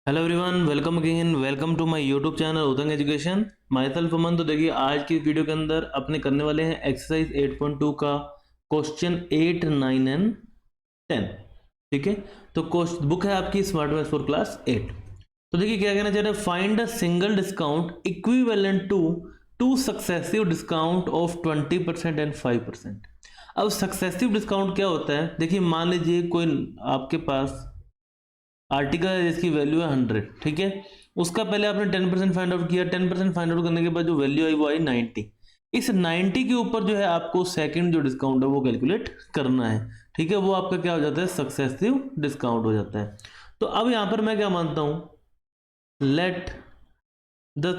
Hello everyone, welcome again, welcome to my YouTube channel Uttang education. Myself Aman. तो देखिए, आज की वीडियो के अंदर अपने करने वाले हैं एक्सरसाइज 8.2 का क्वेश्चन 8, 9 एंड 10। ठीक है, तो बुक है आपकी स्मार्ट मैथ्स फॉर क्लास 8। तो देखिए क्या कहना चाह रहे हैं, find a single discount equivalent to two successive discount of 20% and 5%। अब सक्सेसिव डिस्काउंट क्या होता है? देखिए, मान लीजिए कोई आपके पास आर्टिकल है जिसकी वैल्यू है 100। ठीक है, उसका पहले आपने 10% फाइंड आउट किया। 10% फाइंड आउट करने के बाद जो वैल्यू आई वो आई 90। इस 90 के ऊपर जो है आपको सेकंड जो डिस्काउंट है वो कैलकुलेट करना है। ठीक है, वो आपका क्या हो जाता है? सक्सेसिव डिस्काउंट हो जाता है। तो अब यहां पर मैं क्या मानता हूं, let the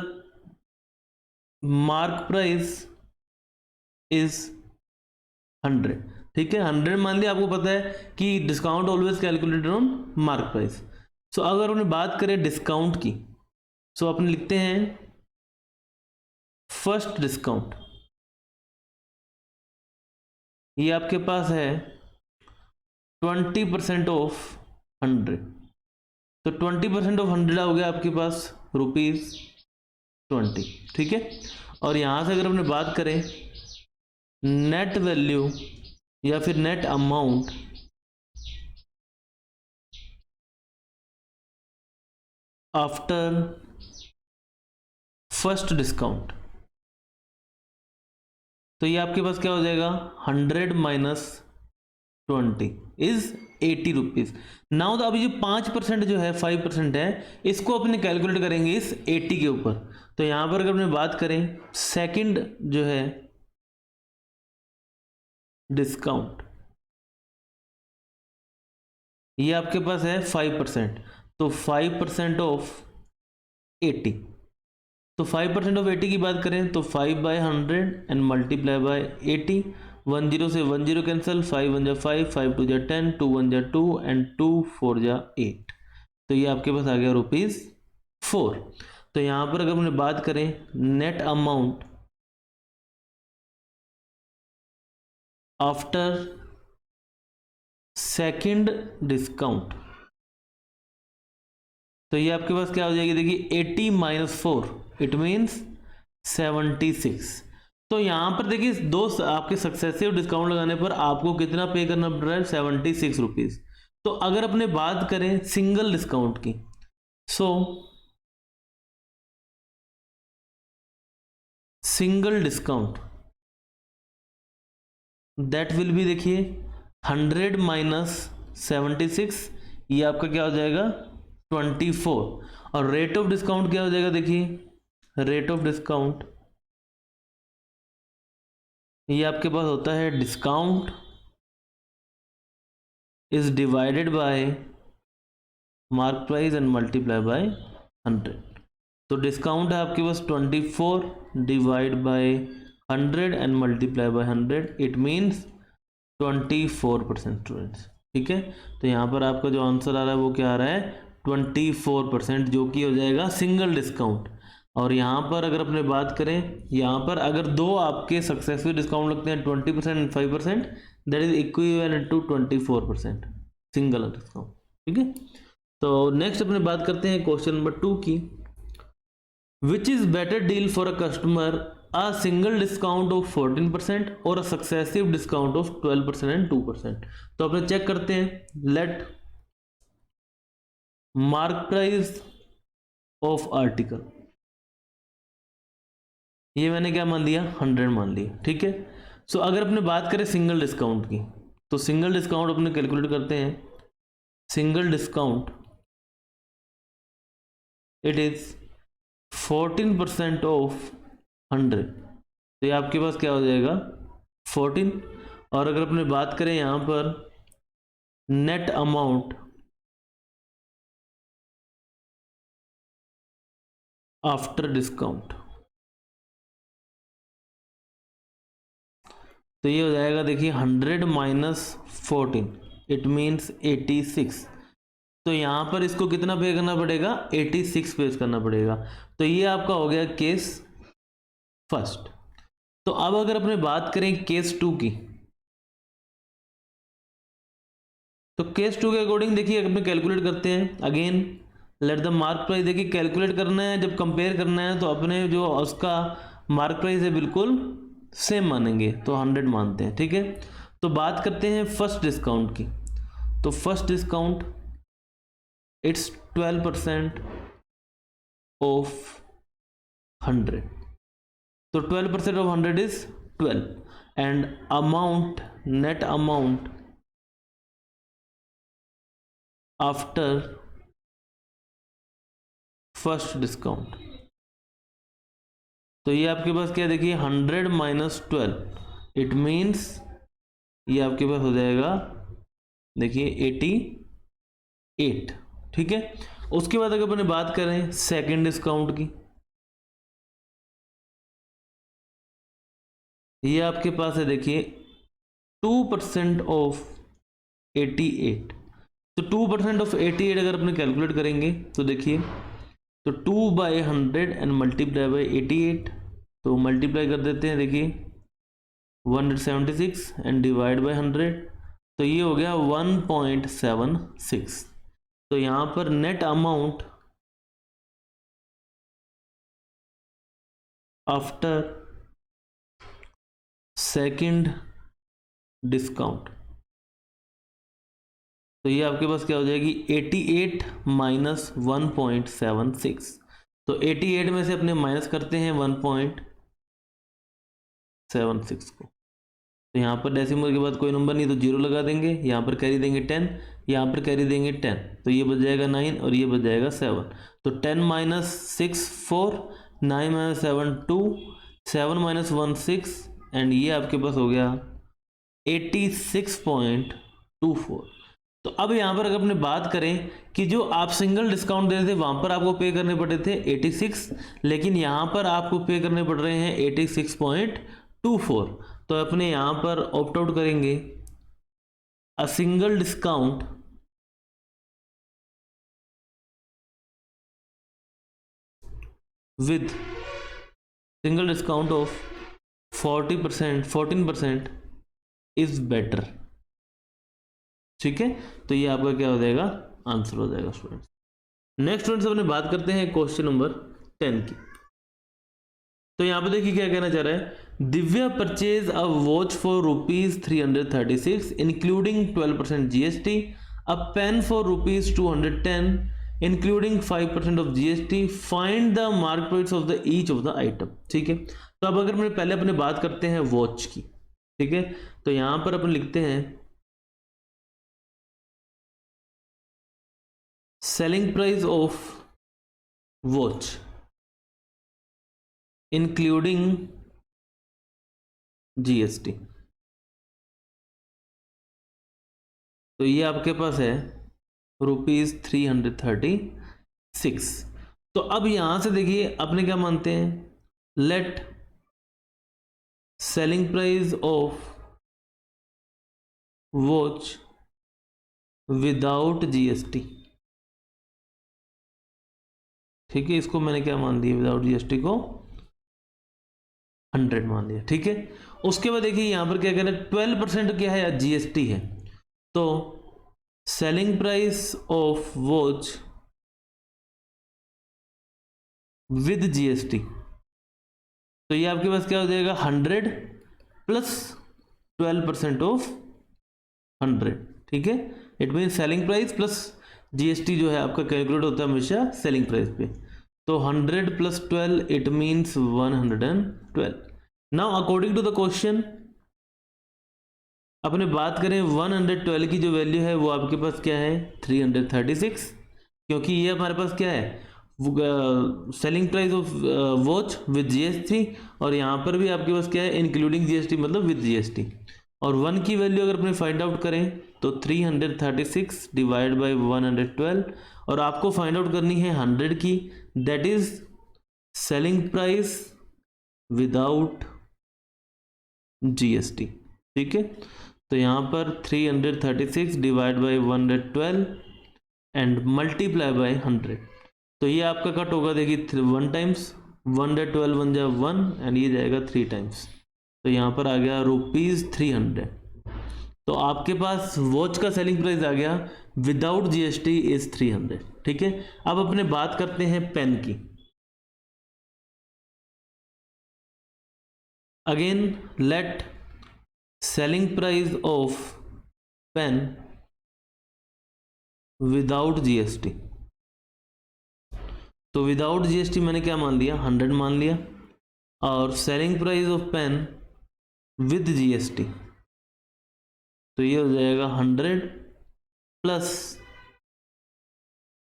mark price is 100। ठीक है, 100 मान लिया। आपको पता है कि discount always calculated on mark price. So अगर अपने बात करें डिस्काउंट की, सो अपने लिखते हैं फर्स्ट डिस्काउंट। ये आपके पास है 20% ऑफ 100। तो 20% ऑफ 100 हो गया आपके पास ₹20। ठीक है, और यहां से अगर अपने बात करें नेट वैल्यू या फिर net amount after first discount, तो ये आपके पास क्या हो जाएगा? 100 माइनस 20 इज ₹80। नाउ तो अभी जो 5% जो है 5% है, इसको अपने कैलकुलेट करेंगे इस 80 के ऊपर। तो यहां पर अगर अपने बात करें सेकंड जो है डिस्काउंट, ये आपके पास है 5%। तो 5% ऑफ 80। तो 5% ऑफ 80 की बात करें तो 5/100 एंड मल्टीप्लाई बाय 80। 10 से 10 कैंसिल, 5 1 जा 5, 5 2 जा 10, 2 1 जा 2 एंड 2 4 जा 8। तो ये आपके पास आ गया ₹4। तो यहां पर अगर हमने बात करें net amount after second discount, तो ये आपके पास क्या हो जाएगी? देखिए 80 माइनस 4 इट मीन्स 76। तो यहां पर देखिए दो आपके सक्सेसिव डिस्काउंट लगाने पर आपको कितना पे करना पड़ रहा है? ₹76। तो अगर अपने बात करें सिंगल डिस्काउंट की, सो single discount that will be, देखिए 100 माइनस 76, ये आपका क्या हो जाएगा? 24। और रेट ऑफ डिस्काउंट क्या हो जाएगा? देखिए रेट ऑफ डिस्काउंट ये आपके पास होता है discount is divided by mark price and multiply by 100। तो डिस्काउंट है आपके पास 24 divide by 100 and multiply by 100, it means 24% students. ठीक है, तो यहाँ पर आपका जो आंसर आ रहा है वो क्या आ रहा है? 24%, जो कि हो जाएगा सिंगल डिस्काउंट। और यहाँ पर अगर अपने बात करें, यहाँ पर अगर दो आपके सक्सेसफुल डिस्काउंट लगते हैं 20% and 5%, that is equivalent to 24% single discount. ठीक है, तो नेक्स्ट अपने बात करते हैं क्वेश्चन नंबर 2 की। Which is better deal for a customer, a single discount of 14% और a successive discount of 12% and 2%? तो अपने चेक करते हैं। Let mark price of article, ये मैंने क्या मान लिया? 100 मान लिया। ठीक है, सो अगर अपने बात करें सिंगल डिस्काउंट की, तो सिंगल डिस्काउंट अपने कैलकुलेट करते हैं। Single discount it is 14% of 100। तो ये आपके पास क्या हो जाएगा? 14। और अगर अपने बात करें यहां पर नेट अमाउंट आफ्टर डिस्काउंट, तो ये हो जाएगा, देखिए 100 माइनस 14 इट मीन्स 86। तो यहां पर इसको कितना पे करना पड़ेगा? 86 पे करना पड़ेगा। तो ये आपका हो गया केस फर्स्ट। तो अब अगर अपने बात करें केस 2 की, तो केस 2 के अकॉर्डिंग देखिए अपने कैलकुलेट करते हैं। Again let the mark price, देखिए कैलकुलेट करना है, जब कंपेयर करना है तो अपने जो उसका मार्क प्राइस है बिल्कुल सेम मानेंगे, तो 100 मानते हैं, ठीक है। तो बात करते हैं फर्स्ट डिस्काउंट की। तो फर्स्ट डिस्काउंट इट्स 12% ऑफ 100, तो 12% of 100 is 12, and amount, net amount after first discount, तो ये आपके पास क्या, देखिए 100 माइनस 12, इट मीन्स ये आपके पास हो जाएगा, देखिए 88, ठीक है। उसके बाद अगर अपने बात करें सेकंड डिस्काउंट की, ये आपके पास है, देखिए 2% ऑफ 88, तो 2% ऑफ 88 अगर अपने कैलकुलेट करेंगे तो देखिए, तो 2/100 एंड मल्टीप्लाई बाई 88, तो मल्टीप्लाई कर देते हैं, देखिए 176 एंड डिवाइड बाई 100, तो ये हो गया 1.76। तो यहाँ पर net amount after second discount, तो ये आपके पास क्या हो जाएगी, 88 माइनस 1.76, तो 88 में से अपने माइनस करते हैं 1.76 को, तो यहाँ पर डेसिमल के बाद कोई नंबर नहीं, तो जीरो लगा देंगे, यहाँ पर कैरी देंगे 10, यहाँ पर कैरी देंगे 10, तो ये बच जाएगा 9 और ये बच जाएगा 7, तो 10 माइनस 6 4, 9 माइनस 7 2, 7 माइनस 1 6, एंड ये आपके पास हो गया 86.24। तो अब यहाँ पर अगर अपने बात करें कि जो आप सिंगल डिस्काउंट दे रहे थे वहाँ पर आपको पे करने पड़े थे 86, लेकिन यहाँ पर आपको पे करने पड़ रहे हैं 86.24, तो अपने यहाँ पर ऑप्ट आउट करेंगे अ single discount with single discount of 14% is better, ठीक है। तो ये आपका क्या हो जाएगा, आंसर हो जाएगा स्टूडेंट्स। नेक्स्ट स्टूडेंट्स अपने बात करते हैं क्वेश्चन नंबर 10 की। तो यहाँ पे देखिए क्या कहना चाह रहा है, Divya purchase a watch for ₹336 including 12% GST, a pen for ₹210 including 5% of GST, find the mark price of the each of the item, ठीक है। तो अब अगर मैं पहले अपने बात करते हैं वॉच की, ठीक है, तो यहाँ पर अपन लिखते हैं selling price of watch including GST, तो ये आपके पास है ₹336। तो अब यहां से देखिए अपने क्या मानते हैं, let selling price of watch without GST, ठीक है, इसको मैंने क्या मान दिया, विदाउट GST को 100 मान दिया, ठीक है। उसके बाद देखिए यहां पर क्या कह रहे हैं, 12% क्या है या GST है, तो selling price of watch with GST, तो ये आपके पास क्या हो जाएगा, 100 प्लस 12% ऑफ 100, ठीक है। It mean selling price plus GST जो है आपका कैलकुलेट होता है हमेशा सेलिंग प्राइस पे, तो 100 plus 12 it means 112। Now according to the question अपने बात करें 112 की जो वैल्यू है वो आपके पास क्या है, 336, क्योंकि ये हमारे पास क्या है, selling price of watch with GST, और यहाँ पर भी आपके पास क्या है, इंक्लूडिंग GST मतलब विद GST, और 1 की वैल्यू अगर अपने फाइंड आउट करें तो 336 डिवाइड बाई 112, और आपको फाइंड आउट करनी है 100 की, that is selling price without GST, ठीक है। तो यहाँ पर 336 divide by 112 and multiply by 100, तो ये आपका कट होगा, देखिए 1 टाइम्स 112 1 जा 1 एंड ये जाएगा 3 टाइम्स, तो यहाँ पर आ गया ₹300। तो आपके पास वॉच का सेलिंग प्राइस आ गया विदाउट जीएसटी इज 300। ठीक है, अब अपने बात करते हैं पेन की। Again let selling price of pen without GST, तो विदाउट जीएसटी मैंने क्या मान लिया, 100 मान लिया, और selling price of pen with GST, तो ये हो जाएगा 100 प्लस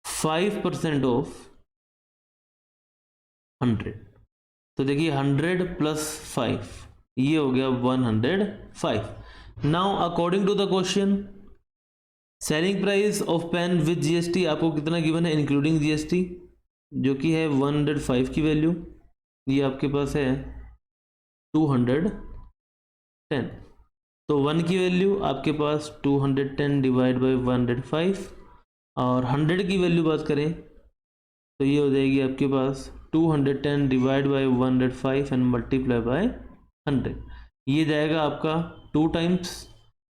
5% ऑफ 100। तो देखिए 100 प्लस 5, ये हो गया 105। Now according to the question, selling price of pen with GST आपको कितना गिवन है इंक्लूडिंग जीएसटी, जो कि है 105 की वैल्यू, ये आपके पास है 210। तो 1 की वैल्यू आपके पास 210 डिवाइड बाई 105, और 100 की वैल्यू बात करें तो ये हो जाएगी आपके पास 210 divide by 105 and multiply by 100, ये जाएगा आपका 2 टाइम्स,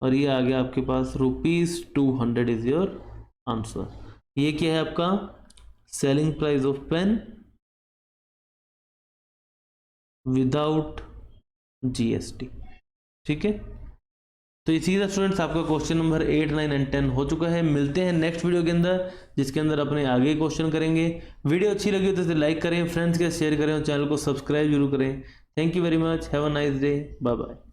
और ये आ गया आपके पास ₹200 इज योर आंसर। ये क्या है आपका selling price of pen without GST. ठीक है, तो इसी तरह स्टूडेंट्स आपका क्वेश्चन नंबर 8, 9 एंड 10 हो चुका है। मिलते हैं नेक्स्ट वीडियो के अंदर, जिसके अंदर अपने आगे क्वेश्चन करेंगे। वीडियो अच्छी लगी हो तो इसे लाइक करें, फ्रेंड्स के साथ शेयर करें और चैनल को सब्सक्राइब जरूर करें। Thank you very much, have a nice day, bye bye.